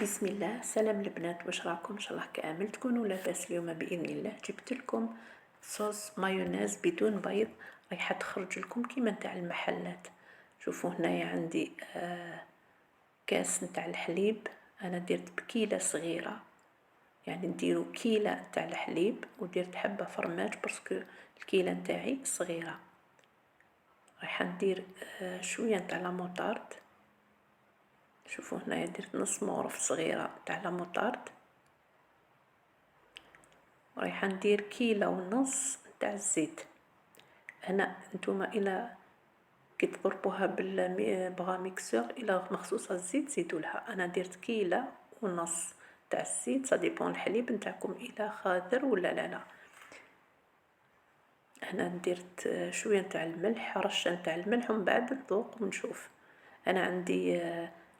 بسم الله. سلام البنات، واش راكم؟ ان شاء الله كامل تكونوا لاباس. اليوم باذن الله جبت لكم صوص مايونيز بدون بيض، رايحه تخرج لكم كيما نتاع المحلات. شوفوا هنايا عندي كاس نتاع الحليب. انا درت بكيله صغيره، يعني نديرو كيله نتاع الحليب ودرت حبه فرماج باسكو الكيله نتاعي صغيره. رايحه ندير شويه نتاع لاموطارد. شوفوا هنايا درت نص مغرف صغيره تاع لاموطارد. رايحه ندير كيلو ونص تاع الزيت. هنا نتوما الى كي تضربوها بغا ميكسور الى مخصوصه الزيت زيدوا لها. انا درت كيلو ونص تاع الزيت، صا ديبون الحليب نتاعكم الى خاطر ولا لا. هنا درت شويه نتاع الملح، رشه نتاع الملح، ومن بعد نذوق ونشوف. انا عندي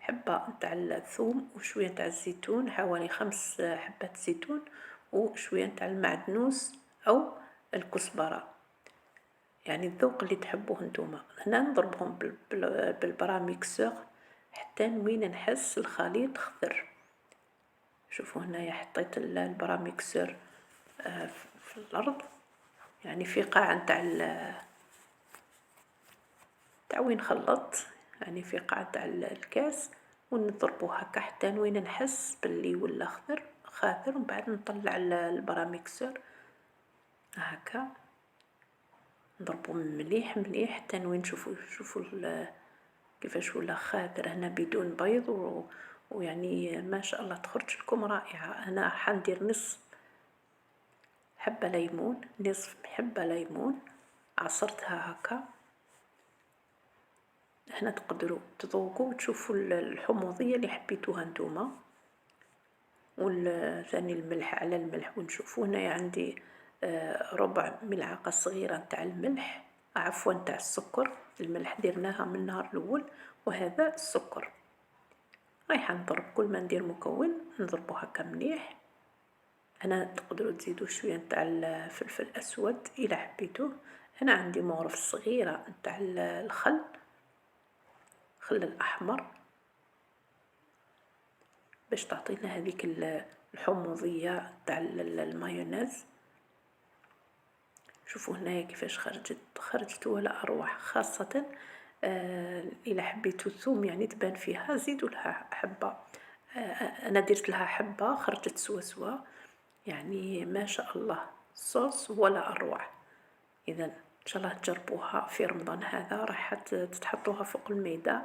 حبه نتاع الثوم وشويه نتاع الزيتون، حوالي 5 حبات زيتون، وشويه نتاع المعدنوس او الكزبره، يعني الذوق اللي تحبوه نتوما. هنا نضربهم بالبرا ميكسور حتى وين نحس الخليط خضر. شوفوا هنايا حطيت البرا ميكسور في الارض، يعني في قاع تاع وين خلطت، يعني في قاع تاع الكاس، ونضربو هكا حتى وين نحس باللي ولا خاطر، ومن بعد نطلع البرا ميكسور هكا نضربو مليح مليح حتى وين شوفوا كيفاش ولا خاطر. هنا بدون بيض ويعني ما شاء الله تخرج لكم رائعه. انا حندير نصف حبه ليمون، نصف حبه ليمون عصرتها هكا. هنا تقدروا تذوقوا وتشوفوا الحموضيه اللي حبيتوها نتوما، ثاني الملح على الملح. ونشوفوا هنايا عندي ربع ملعقه صغيره نتاع الملح، عفوا نتاع السكر. الملح درناها من النهار الاول، وهذا السكر. رايحه نضرب كل ما ندير مكون نضربو هكا مليح. انا تقدروا تزيدوا شويه نتاع الفلفل الاسود الى حبيتوه. انا عندي مغرف صغيره نتاع الخل الاحمر باش تعطينا هذيك الحموضيه تاع المايونيز. شوفوا هنايا كيفاش خرجت ولا اروح. خاصه الى حبيتوا الثوم يعني تبان فيها زيدوا لها حبه. انا درت لها حبه خرجت سوا يعني ما شاء الله صوص ولا اروع. اذا ان شاء الله تجربوها في رمضان هذا، راح تحطوها فوق الميدة،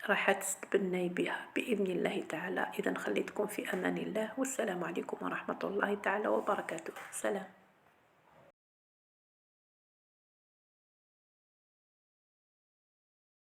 راح تستبني بها بإذن الله تعالى. إذا خليتكم في أمان الله، والسلام عليكم ورحمة الله تعالى وبركاته. سلام.